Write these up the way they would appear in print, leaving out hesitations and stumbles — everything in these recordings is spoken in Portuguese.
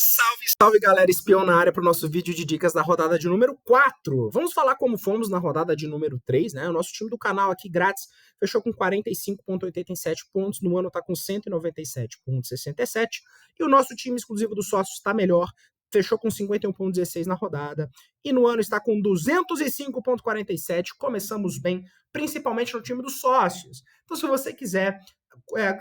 Salve, salve galera, espião na área para o nosso vídeo de dicas da rodada de número 4. Vamos falar como fomos na rodada de número 3, né? O nosso time do canal aqui grátis fechou com 45,87 pontos, no ano está com 197,67 e o nosso time exclusivo dos sócios está melhor, fechou com 51,16 na rodada e no ano está com 205,47. Começamos bem, principalmente no time dos sócios. Então se você quiser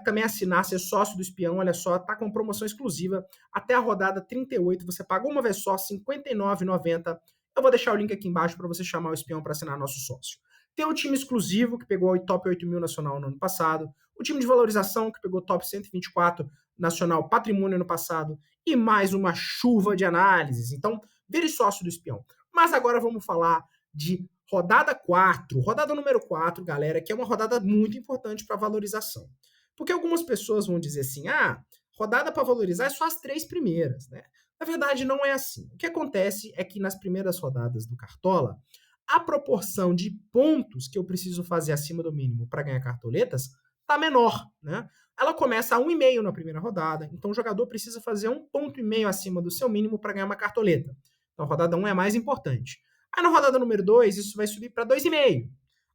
também assinar, ser sócio do Espião, olha só, tá com promoção exclusiva até a rodada 38, você paga uma vez só, R$ 59,90. Eu vou deixar o link aqui embaixo para você chamar o Espião para assinar nosso sócio. Tem o time exclusivo, que pegou o top 8.000 nacional no ano passado, o time de valorização, que pegou top 124 nacional patrimônio no passado, e mais uma chuva de análises. Então, vire sócio do Espião. Mas agora vamos falar de rodada 4, rodada número 4, galera, que é uma rodada muito importante para valorização. Porque algumas pessoas vão dizer assim, rodada para valorizar é só as 3 primeiras, né? Na verdade, não é assim. O que acontece é que nas primeiras rodadas do Cartola, a proporção de pontos que eu preciso fazer acima do mínimo para ganhar cartoletas tá menor, né? Ela começa a 1,5 na primeira rodada, então o jogador precisa fazer 1,5 ponto acima do seu mínimo para ganhar uma cartoleta. Então a rodada 1 é mais importante. Aí na rodada número 2, isso vai subir para 2,5.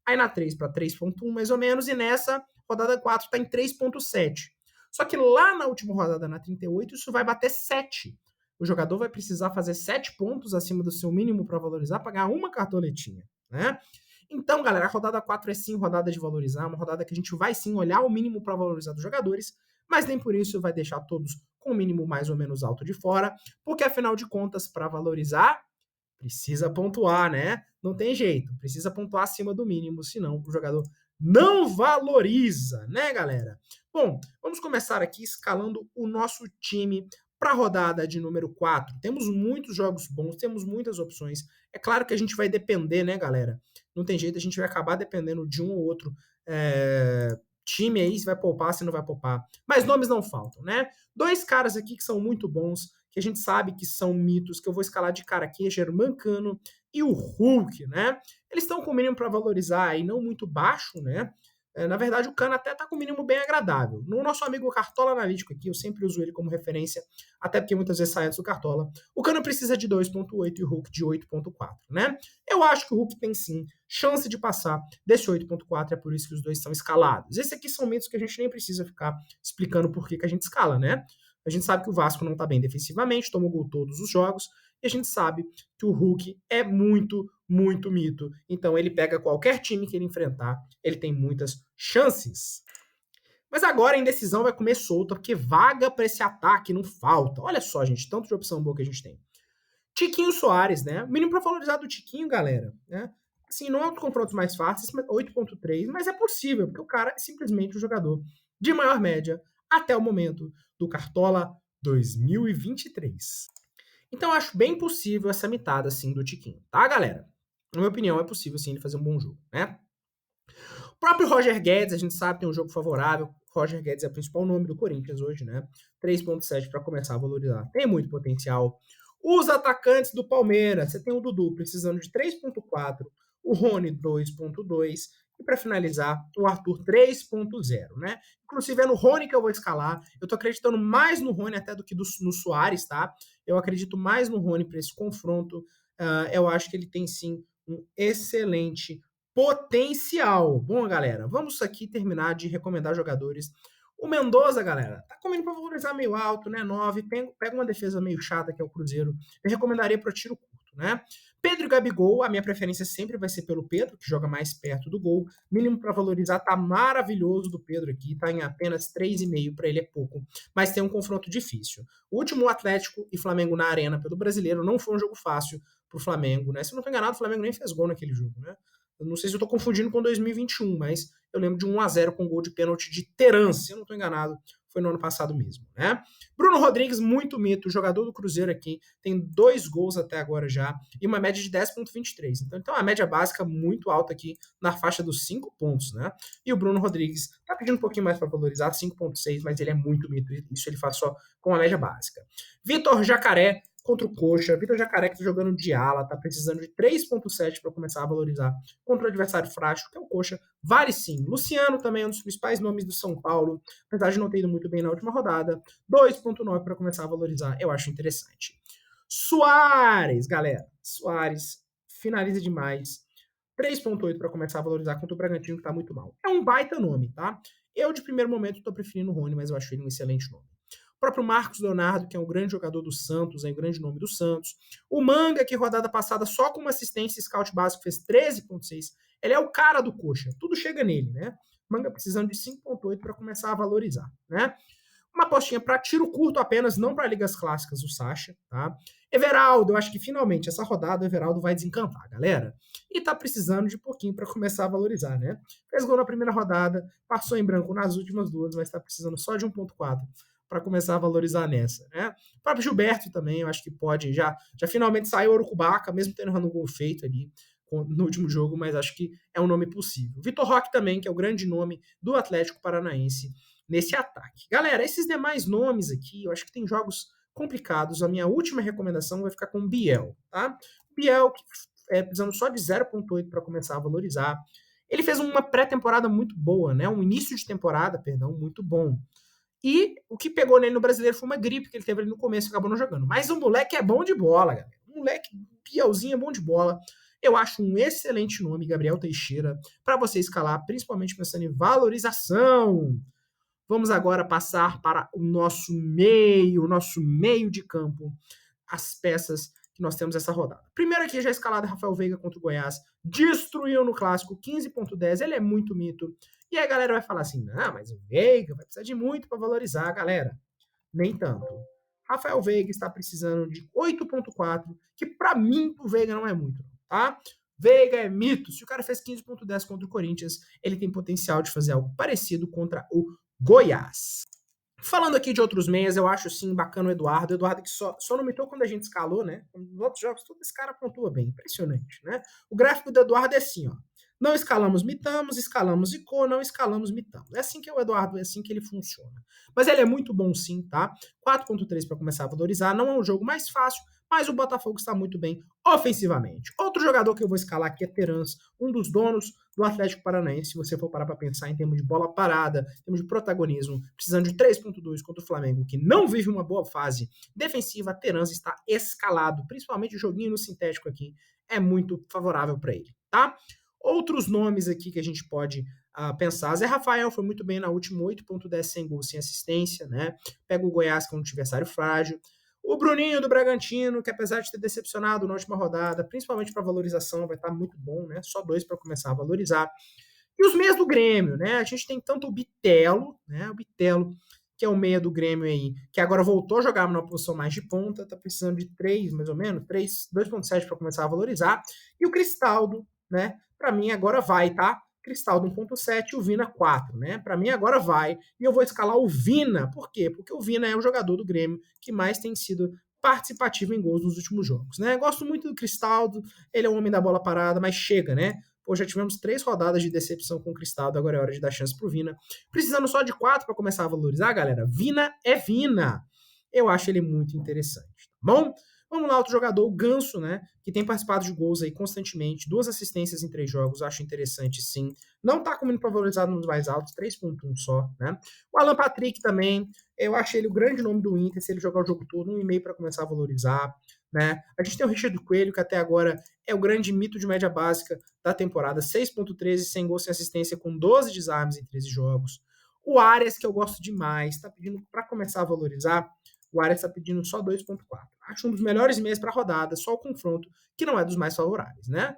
Aí na 3 para 3,1 mais ou menos, e nessa rodada 4 está em 3,7. Só que lá na última rodada, na 38, isso vai bater 7. O jogador vai precisar fazer 7 pontos acima do seu mínimo para valorizar, para ganhar uma cartoletinha, né? Então, galera, a rodada 4 é sim rodada de valorizar, uma rodada que a gente vai sim olhar o mínimo para valorizar dos jogadores, mas nem por isso vai deixar todos com o mínimo mais ou menos alto de fora, porque afinal de contas, para valorizar, precisa pontuar, né? Não tem jeito, precisa pontuar acima do mínimo, senão o jogador não valoriza, né, galera? Bom, vamos começar aqui escalando o nosso time para a rodada de número 4. Temos muitos jogos bons, temos muitas opções. É claro que a gente vai depender, né, galera? Não tem jeito, a gente vai acabar dependendo de um ou outro time aí, se vai poupar, se não vai poupar. Mas nomes não faltam, né? 2 caras aqui que são muito bons, que a gente sabe que são mitos, que eu vou escalar de cara aqui, é Germancano e o Hulk, né? Eles estão com o mínimo para valorizar aí não muito baixo, né? Na verdade, o Cano até está com um mínimo bem agradável. No nosso amigo Cartola Analítico aqui, eu sempre uso ele como referência, até porque muitas vezes sai antes do Cartola. O Cano precisa de 2,8 e o Hulk de 8,4, né? Eu acho que o Hulk tem sim chance de passar desse 8,4, é por isso que os dois são escalados. Esses aqui são mitos que a gente nem precisa ficar explicando por que a gente escala, né? A gente sabe que o Vasco não está bem defensivamente, tomou gol todos os jogos, e a gente sabe que o Hulk é muito, muito mito. Então ele pega qualquer time que ele enfrentar, ele tem muitas chances. Mas agora a indecisão vai comer solta, porque vaga para esse ataque não falta. Olha só, gente, tanto de opção boa que a gente tem. Tiquinho Soares, né? O mínimo para valorizar do Tiquinho, galera, né? Assim, não é um dos confrontos mais fáceis, 8,3, mas é possível, porque o cara é simplesmente o jogador de maior média até o momento do Cartola 2023. Então eu acho bem possível essa mitada, assim, do Tiquinho, tá, galera? Na minha opinião, é possível, sim, ele fazer um bom jogo, né? O próprio Roger Guedes, a gente sabe, tem um jogo favorável. Roger Guedes é o principal nome do Corinthians hoje, né? 3,7 para começar a valorizar. Tem muito potencial. Os atacantes do Palmeiras, você tem o Dudu precisando de 3,4, o Rony 2,2 e para finalizar, o Arthur 3,0, né? Inclusive é no Rony que eu vou escalar. Eu tô acreditando mais no Rony até do que no Soares, tá? Eu acredito mais no Rony para esse confronto. Eu acho que ele tem sim um excelente potencial. Bom, galera, vamos aqui terminar de recomendar jogadores. O Mendoza, galera, tá comendo para valorizar meio alto, né? 9, pega uma defesa meio chata, que é o Cruzeiro. Eu recomendaria para tiro curto, né? Pedro e Gabigol, a minha preferência sempre vai ser pelo Pedro, que joga mais perto do gol. Mínimo para valorizar tá maravilhoso do Pedro aqui, tá em apenas 3,5, para ele é pouco, mas tem um confronto difícil. O último Atlético e Flamengo na Arena pelo Brasileiro não foi um jogo fácil pro Flamengo, né? Se eu não tô enganado, o Flamengo nem fez gol naquele jogo, né? Eu não sei se eu tô confundindo com 2021, mas eu lembro de 1-0 com gol de pênalti de Terence, se eu não tô enganado, foi no ano passado mesmo, né? Bruno Rodrigues, muito mito, jogador do Cruzeiro aqui, tem 2 gols até agora já, e uma média de 10,23. Então é uma média básica muito alta aqui, na faixa dos 5 pontos, né? E o Bruno Rodrigues tá pedindo um pouquinho mais para valorizar, 5,6, mas ele é muito mito, isso ele faz só com a média básica. Vitor Jacaré, contra o Coxa. Vitor Jacaré, que tá jogando de ala, tá precisando de 3,7 para começar a valorizar contra o adversário frágil, que é o Coxa. Vale sim. Luciano também é um dos principais nomes do São Paulo, apesar de não ter ido muito bem na última rodada. 2,9 para começar a valorizar, eu acho interessante. Soares, galera. Soares finaliza demais. 3,8 para começar a valorizar contra o Bragantino, que tá muito mal. É um baita nome, tá? Eu, de primeiro momento, tô preferindo o Rony, mas eu acho ele um excelente nome. O próprio Marcos Leonardo, que é um grande jogador do Santos, é um grande nome do Santos. O Manga, que rodada passada só com uma assistência scout básico fez 13,6. Ele é o cara do Coxa. Tudo chega nele, né? Manga precisando de 5,8 para começar a valorizar, né? Uma apostinha para tiro curto apenas, não para ligas clássicas, o Sacha, tá? Everaldo, eu acho que finalmente essa rodada o Everaldo vai desencantar, galera. E tá precisando de pouquinho para começar a valorizar, né? Fez gol na primeira rodada, passou em branco nas últimas duas, mas tá precisando só de 1,4 para começar a valorizar nessa, né? O próprio Gilberto também, eu acho que pode, já finalmente saiu o Urucubaca, mesmo tendo um gol feito ali no último jogo, mas acho que é um nome possível. Vitor Roque também, que é o grande nome do Atlético Paranaense nesse ataque. Galera, esses demais nomes aqui, eu acho que tem jogos complicados. A minha última recomendação vai ficar com o Biel, tá? Biel, que precisando só de 0,8 para começar a valorizar. Ele fez uma pré-temporada muito boa, né? Um início de temporada, perdão, muito bom. E o que pegou nele no Brasileiro foi uma gripe que ele teve ali no começo e acabou não jogando. Mas o moleque é bom de bola, galera. O moleque, Bielzinho, é bom de bola. Eu acho um excelente nome, Gabriel Teixeira, para você escalar, principalmente pensando em valorização. Vamos agora passar para o nosso meio de campo, as peças que nós temos essa rodada. Primeiro aqui já escalada Rafael Veiga contra o Goiás, destruiu no clássico 15,10, ele é muito mito. E aí a galera vai falar assim: "Não, mas o Veiga vai precisar de muito para valorizar, galera". Nem tanto. Rafael Veiga está precisando de 8,4, que para mim o Veiga não é muito, tá? Veiga é mito. Se o cara fez 15,10 contra o Corinthians, ele tem potencial de fazer algo parecido contra o Goiás. Falando aqui de outros meias, eu acho sim bacana o Eduardo. O Eduardo que só não mitou quando a gente escalou, né? Nos outros jogos, todo esse cara pontua bem. Impressionante, né? O gráfico do Eduardo é assim, ó. Não escalamos, mitamos, escalamos, icô, não escalamos, mitamos. É assim que é o Eduardo, é assim que ele funciona. Mas ele é muito bom sim, tá? 4,3 para começar a valorizar. Não é um jogo mais fácil, mas o Botafogo está muito bem ofensivamente. Outro jogador que eu vou escalar aqui é Terans, um dos donos do Atlético Paranaense, se você for parar para pensar em termos de bola parada, em termos de protagonismo, precisando de 3,2 contra o Flamengo, que não vive uma boa fase defensiva, a Terans está escalado, principalmente o joguinho no sintético aqui, é muito favorável para ele, tá? Outros nomes aqui que a gente pode pensar, Zé Rafael foi muito bem na última, 8,10 sem gol, sem assistência, né? Pega o Goiás, que é um adversário frágil. O Bruninho do Bragantino, que apesar de ter decepcionado na última rodada, principalmente para valorização, vai estar muito bom, né? Só 2 para começar a valorizar. E os meias do Grêmio, né? A gente tem tanto o Bitelo, né? O Bitelo, que é o meia do Grêmio aí, que agora voltou a jogar numa posição mais de ponta, tá precisando de 3, mais ou menos, 3, 2,7 para começar a valorizar. E o Cristaldo, né? Para mim agora vai, tá? Cristaldo 1,7 e o Vina 4, né? Para mim agora vai. E eu vou escalar o Vina. Por quê? Porque o Vina é o jogador do Grêmio que mais tem sido participativo em gols nos últimos jogos, né? Gosto muito do Cristaldo, ele é o homem da bola parada, mas chega, né? Pô, já tivemos 3 rodadas de decepção com o Cristaldo, agora é hora de dar chance pro Vina. Precisando só de 4 para começar a valorizar, galera. Vina é Vina. Eu acho ele muito interessante, tá bom? Vamos lá, outro jogador, o Ganso, né? Que tem participado de gols aí constantemente, 2 assistências em 3 jogos, acho interessante sim. Não tá comendo para valorizar nos mais altos, 3,1 só, né? O Alan Patrick também, eu acho ele o grande nome do Inter, se ele jogar o jogo todo, 1,5 para começar a valorizar, né? A gente tem o Richard Coelho, que até agora é o grande mito de média básica da temporada, 6,13 sem gol, sem assistência, com 12 desarmes em 13 jogos. O Arias, que eu gosto demais, tá pedindo para começar a valorizar, o Arias está pedindo só 2,4. Acho um dos melhores meias para a rodada, só o confronto, que não é dos mais favoráveis, né?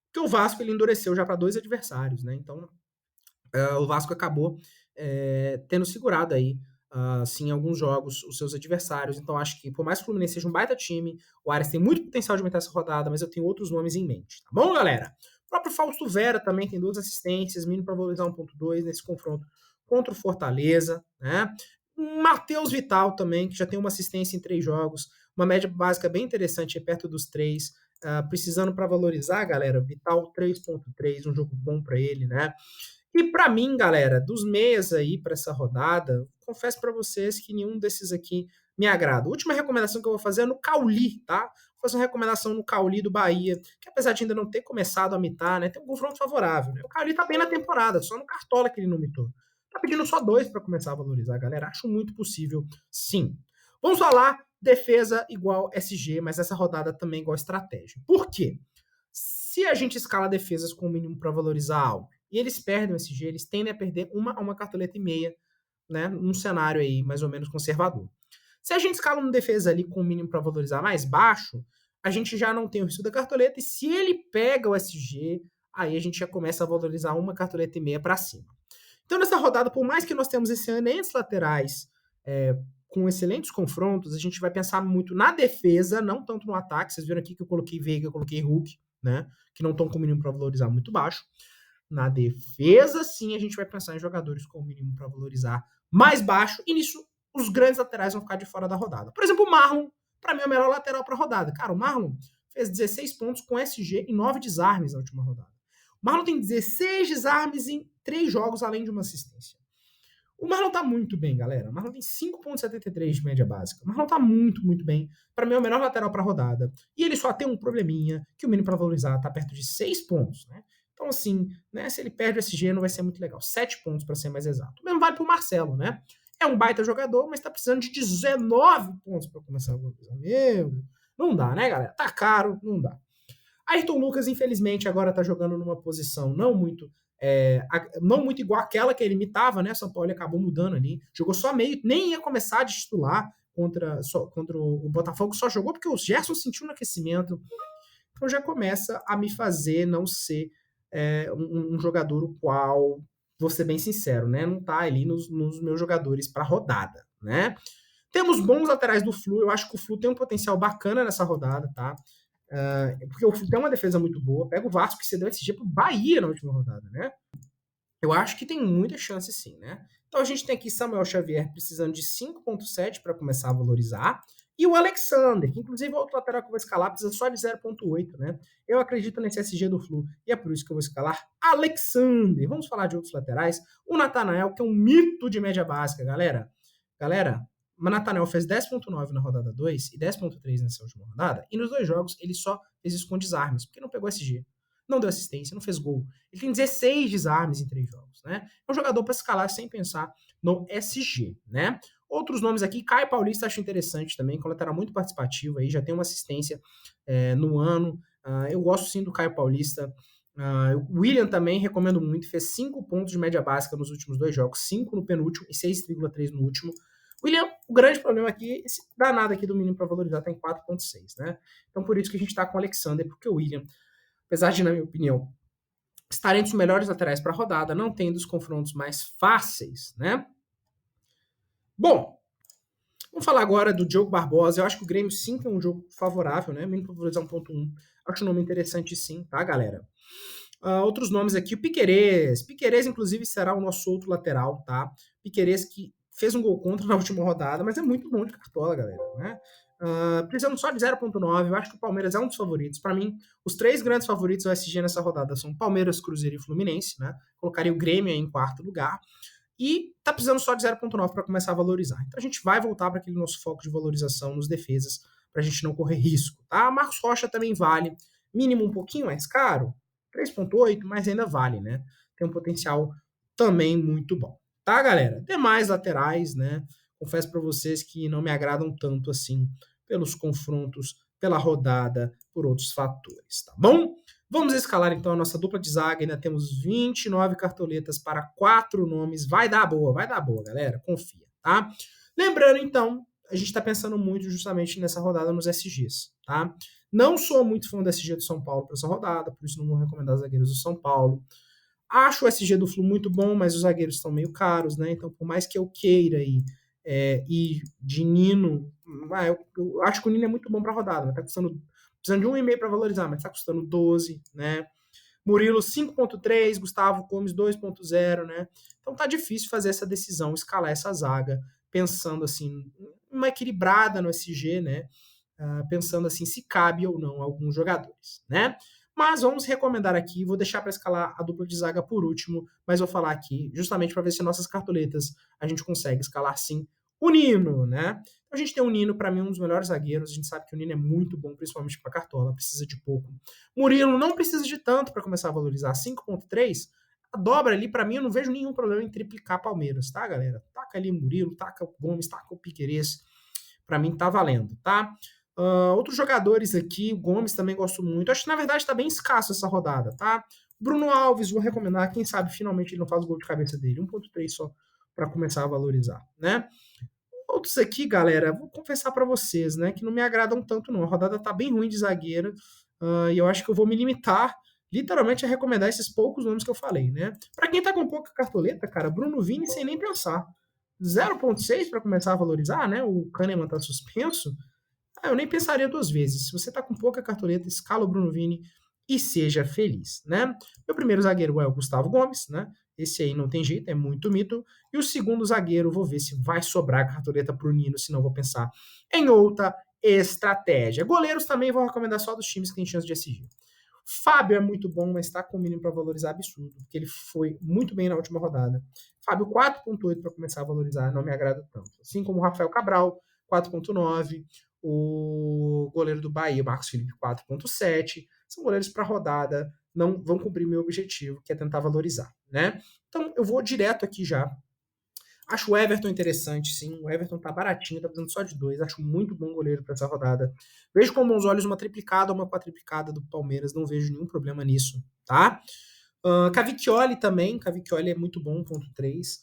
Porque o Vasco ele endureceu já para 2 adversários, né? Então, o Vasco acabou tendo segurado aí, assim, em alguns jogos, os seus adversários. Então, acho que, por mais que o Fluminense seja um baita time, o Arias tem muito potencial de aumentar essa rodada, mas eu tenho outros nomes em mente, tá bom, galera? O próprio Fausto Vera também tem 2 assistências, mínimo para valorizar 1,2 nesse confronto contra o Fortaleza, né? Matheus Vital também, que já tem uma assistência em 3 jogos, uma média básica bem interessante, perto dos 3. Precisando para valorizar, galera, Vital 3,3, um jogo bom para ele, né? E para mim, galera, dos meias aí para essa rodada, confesso para vocês que nenhum desses aqui me agrada. A última recomendação que eu vou fazer é no Cauli, tá? Vou fazer uma recomendação no Cauli do Bahia, que apesar de ainda não ter começado a mitar, né, tem um confronto favorável, né? O Cauli tá bem na temporada, só no Cartola que ele não mitou. Tá pedindo só 2 para começar a valorizar, galera. Acho muito possível, sim. Vamos falar defesa igual SG, mas essa rodada também igual estratégia. Por quê? Se a gente escala defesas com o mínimo para valorizar algo e eles perdem o SG, eles tendem a perder uma cartoleta e meia, né, num cenário aí mais ou menos conservador. Se a gente escala uma defesa ali com o mínimo para valorizar mais baixo, a gente já não tem o risco da cartoleta, e se ele pega o SG, aí a gente já começa a valorizar uma cartoleta e meia para cima. Então, nessa rodada, por mais que nós temos excelentes laterais com excelentes confrontos, a gente vai pensar muito na defesa, não tanto no ataque. Vocês viram aqui que eu coloquei Veiga, eu coloquei Hulk, né? Que não estão com o mínimo para valorizar muito baixo. Na defesa, sim, a gente vai pensar em jogadores com o mínimo para valorizar mais baixo, e nisso os grandes laterais vão ficar de fora da rodada. Por exemplo, o Marlon, para mim, é o melhor lateral para a rodada. Cara, o Marlon fez 16 pontos com SG e 9 desarmes na última rodada. O Marlon tem 16 desarmes em 3 jogos, além de uma assistência. O Marlon tá muito bem, galera. O Marlon tem 5,73 de média básica. O Marlon tá muito, muito bem. Para mim, é o melhor lateral para a rodada. E ele só tem um probleminha, que o mínimo para valorizar tá perto de 6 pontos, né? Então, assim, né, se ele perde o SG, não vai ser muito legal. 7 pontos, para ser mais exato. O mesmo vale pro Marcelo, né? É um baita jogador, mas tá precisando de 19 pontos para começar a valorizar. Meu, não dá, né, galera? Tá caro, não dá. Ayrton Lucas, infelizmente, agora tá jogando numa posição não muito igual àquela que ele imitava, né? São Paulo acabou mudando ali. Jogou só meio, nem ia começar de titular contra o Botafogo, só jogou porque o Gerson sentiu no aquecimento. Então já começa a me fazer não ser um jogador o qual, vou ser bem sincero, né? Não tá ali nos meus jogadores para rodada, né? Temos bons laterais do Flu, eu acho que o Flu tem um potencial bacana nessa rodada, tá? Porque o Flu tem uma defesa muito boa. Pega o Vasco que cedeu esse dia pro Bahia na última rodada, né? Eu acho que tem muita chance sim, né? Então a gente tem aqui Samuel Xavier precisando de 5,7 para começar a valorizar. E o Alexander, que inclusive é outro lateral que eu vou escalar, precisa só de 0,8, né? Eu acredito nesse SG do Flu e é por isso que eu vou escalar Alexander. Vamos falar de outros laterais. O Natanael, que é um mito de média básica, galera. Galera, o Natanael fez 10,9 na rodada 2 e 10,3 nessa última rodada. E nos 2 jogos ele só fez isso com desarmes, porque não pegou SG. Não deu assistência, não fez gol. Ele tem 16 desarmes em 3 jogos, né? É um jogador para escalar sem pensar no SG, né? Outros nomes aqui, Caio Paulista acho interessante também, com lateral muito participativo aí, já tem uma assistência no ano. Eu gosto sim do Caio Paulista. O William também recomendo muito, fez 5 pontos de média básica nos últimos 2 jogos, 5 no penúltimo e 6,3 no último. William, o grande problema aqui, esse danado aqui do mínimo para valorizar tá em 4,6, né? Então por isso que a gente tá com o Alexander, porque o William, apesar de, na minha opinião, estar entre os melhores laterais para a rodada, não tendo os confrontos mais fáceis, né? Bom, vamos falar agora do Diogo Barbosa. Eu acho que o Grêmio sim tem um jogo favorável, né? Mínimo para valorizar 1,1. Acho um nome interessante sim, tá, galera? Outros nomes aqui, o Piquerez. Piquerez, inclusive, será o nosso outro lateral, tá? Piquerez que fez um gol contra na última rodada, mas é muito bom de cartola, galera, né? Precisamos só de 0,9. Eu acho que o Palmeiras é um dos favoritos. Para mim, os 3 grandes favoritos do SG nessa rodada são Palmeiras, Cruzeiro e Fluminense, né? Colocaria o Grêmio aí em 4º lugar. E tá precisando só de 0,9 para começar a valorizar. Então a gente vai voltar para aquele nosso foco de valorização nos defesas, para a gente não correr risco, tá? Marcos Rocha também vale. Mínimo um pouquinho mais caro, 3,8, mas ainda vale, né? Tem um potencial também muito bom. Tá, galera? Demais laterais, né? Confesso para vocês que não me agradam tanto assim pelos confrontos, pela rodada, por outros fatores, tá bom? Vamos escalar então a nossa dupla de zaga. Ainda temos 29 cartoletas para 4 nomes. Vai dar boa, galera. Confia, tá? Lembrando então, a gente está pensando muito justamente nessa rodada nos SGs, tá? Não sou muito fã do SG do São Paulo para essa rodada, por isso não vou recomendar os zagueiros do São Paulo. Acho o SG do Flu muito bom, mas os zagueiros estão meio caros, né? Então, por mais que eu queira ir de Nino, eu acho que o Nino é muito bom para a rodada, mas tá custando, precisando de 1,5 para valorizar, mas tá custando 12, né? Murilo 5,3, Gustavo Gomes 2,0, né? Então tá difícil fazer essa decisão, escalar essa zaga, pensando assim, uma equilibrada no SG, né? Pensando assim se cabe ou não alguns jogadores, né? Mas vamos recomendar aqui, vou deixar para escalar a dupla de zaga por último, mas vou falar aqui justamente para ver se nossas cartoletas a gente consegue escalar sim O Nino, né? A gente tem o Nino, para mim, um dos melhores zagueiros. A gente sabe que o Nino é muito bom, principalmente para cartola, precisa de pouco. Murilo não precisa de tanto para começar a valorizar. 5,3. A dobra ali, para mim, eu não vejo nenhum problema em triplicar Palmeiras, tá, galera? Taca ali Murilo, taca o Gomes, taca o Piquerez. Para mim, tá valendo, tá? Outros jogadores aqui, o Gomes também gosto muito. Acho que, na verdade, tá bem escasso essa rodada, tá? Bruno Alves, vou recomendar. Quem sabe, finalmente, ele não faz o gol de cabeça dele. 1,3 só para começar a valorizar, né? Outros aqui, galera, vou confessar para vocês, né, que não me agradam tanto não. A rodada tá bem ruim de zagueira, e eu acho que eu vou me limitar literalmente a recomendar esses poucos nomes que eu falei, né? Para quem tá com pouca cartoleta, cara, Bruno Vini sem nem pensar. 0,6 para começar a valorizar, né? O Kahneman tá suspenso. Eu nem pensaria duas vezes. Se você tá com pouca cartoleta, escala o Bruno Vini e seja feliz, né? Meu primeiro zagueiro é o Gustavo Gomes, né? Esse aí não tem jeito, é muito mito. E o segundo zagueiro, vou ver se vai sobrar cartoleta pro Nino, senão vou pensar em outra estratégia. Goleiros também vou recomendar só dos times que têm chance de SG. Fábio é muito bom, mas está com o mínimo para valorizar absurdo, porque ele foi muito bem na última rodada. Fábio 4,8 para começar a valorizar, não me agrada tanto. Assim como o Rafael Cabral, 4,9. O goleiro do Bahia, Marcos Felipe, 4,7. São goleiros para rodada, não vão cumprir meu objetivo, que é tentar valorizar, né? Então eu vou direto aqui já. Acho o Everton interessante, sim. O Everton tá baratinho, tá precisando só de 2. Acho muito bom goleiro para essa rodada. Vejo com bons olhos uma triplicada ou uma quadriplicada do Palmeiras. Não vejo nenhum problema nisso, tá? Cavicchioli também. Cavicchioli é muito bom, 1,3.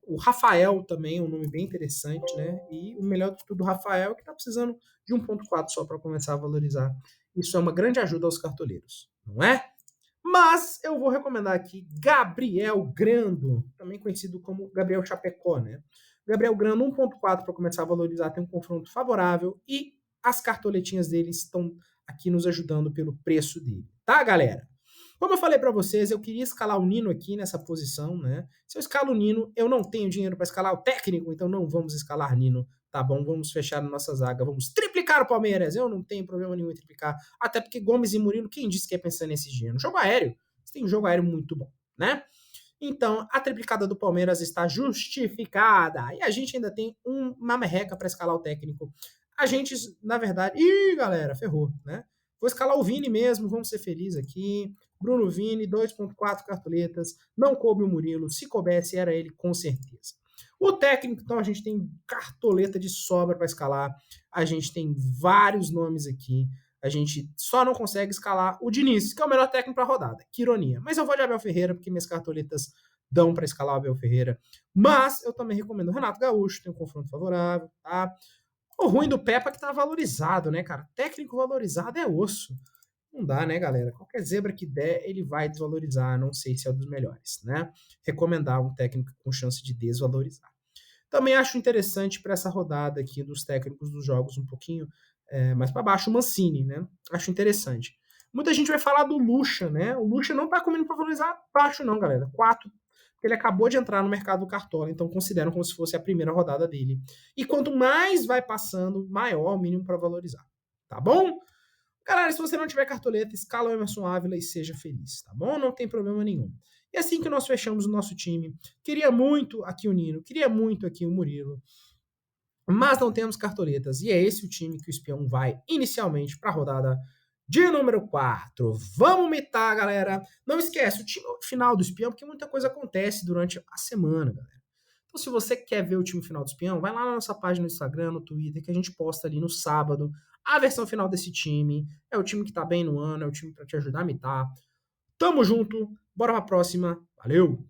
O Rafael também é um nome bem interessante, né? E o melhor de tudo, o Rafael, que tá precisando de 1,4 só para começar a valorizar. Isso é uma grande ajuda aos cartoleiros, não é? Mas eu vou recomendar aqui Gabriel Grando, também conhecido como Gabriel Chapecó, né? Gabriel Grando 1,4 para começar a valorizar, tem um confronto favorável e as cartoletinhas dele estão aqui nos ajudando pelo preço dele, tá, galera? Como eu falei para vocês, eu queria escalar o Nino aqui nessa posição, né? Se eu escalo o Nino, eu não tenho dinheiro para escalar o técnico, então não vamos escalar Nino, tá bom? Vamos fechar a nossa zaga, vamos triplicar o Palmeiras. Eu não tenho problema nenhum em triplicar, até porque Gomes e Murilo, quem disse que é pensando nesse dinheiro? Jogo aéreo, você tem um jogo aéreo muito bom, né? Então, a triplicada do Palmeiras está justificada. E a gente ainda tem uma merreca para escalar o técnico. A gente, na verdade. Ih, galera, ferrou, né? Vou escalar o Vini mesmo, vamos ser felizes aqui. Bruno Vini, 2,4 cartoletas. Não coube o Murilo. Se coubesse, era ele com certeza. O técnico, então, a gente tem cartoleta de sobra para escalar. A gente tem vários nomes aqui. A gente só não consegue escalar o Diniz, que é o melhor técnico para a rodada. Que ironia. Mas eu vou de Abel Ferreira, porque minhas cartoletas dão para escalar o Abel Ferreira. Mas eu também recomendo o Renato Gaúcho, tem um confronto favorável, tá? O ruim do Pepa é que tá valorizado, né, cara? Técnico valorizado é osso. Não dá, né, galera? Qualquer zebra que der, ele vai desvalorizar. Não sei se é um dos melhores, né? Recomendar um técnico com chance de desvalorizar. Também acho interessante para essa rodada aqui dos técnicos dos jogos um pouquinho mais para baixo, o Mancini, né? Acho interessante. Muita gente vai falar do Lucha, né? O Lucha não tá comendo para valorizar baixo, não, galera. 4, porque ele acabou de entrar no mercado do Cartola, então consideram como se fosse a primeira rodada dele. E quanto mais vai passando, maior o mínimo para valorizar. Tá bom? Galera, se você não tiver cartoleta, escala o Emerson Ávila e seja feliz, tá bom? Não tem problema nenhum. E assim que nós fechamos o nosso time, queria muito aqui o Nino, queria muito aqui o Murilo, mas não temos cartoletas. E é esse o time que o espião vai inicialmente para a rodada de número 4. Vamos mitar, galera. Não esquece, o time final do espião, porque muita coisa acontece durante a semana, galera. Então, se você quer ver o time final do espião, vai lá na nossa página no Instagram, no Twitter, que a gente posta ali no sábado a versão final desse time. É o time que tá bem no ano, é o time para te ajudar a mitar. Tamo junto, bora pra próxima. Valeu!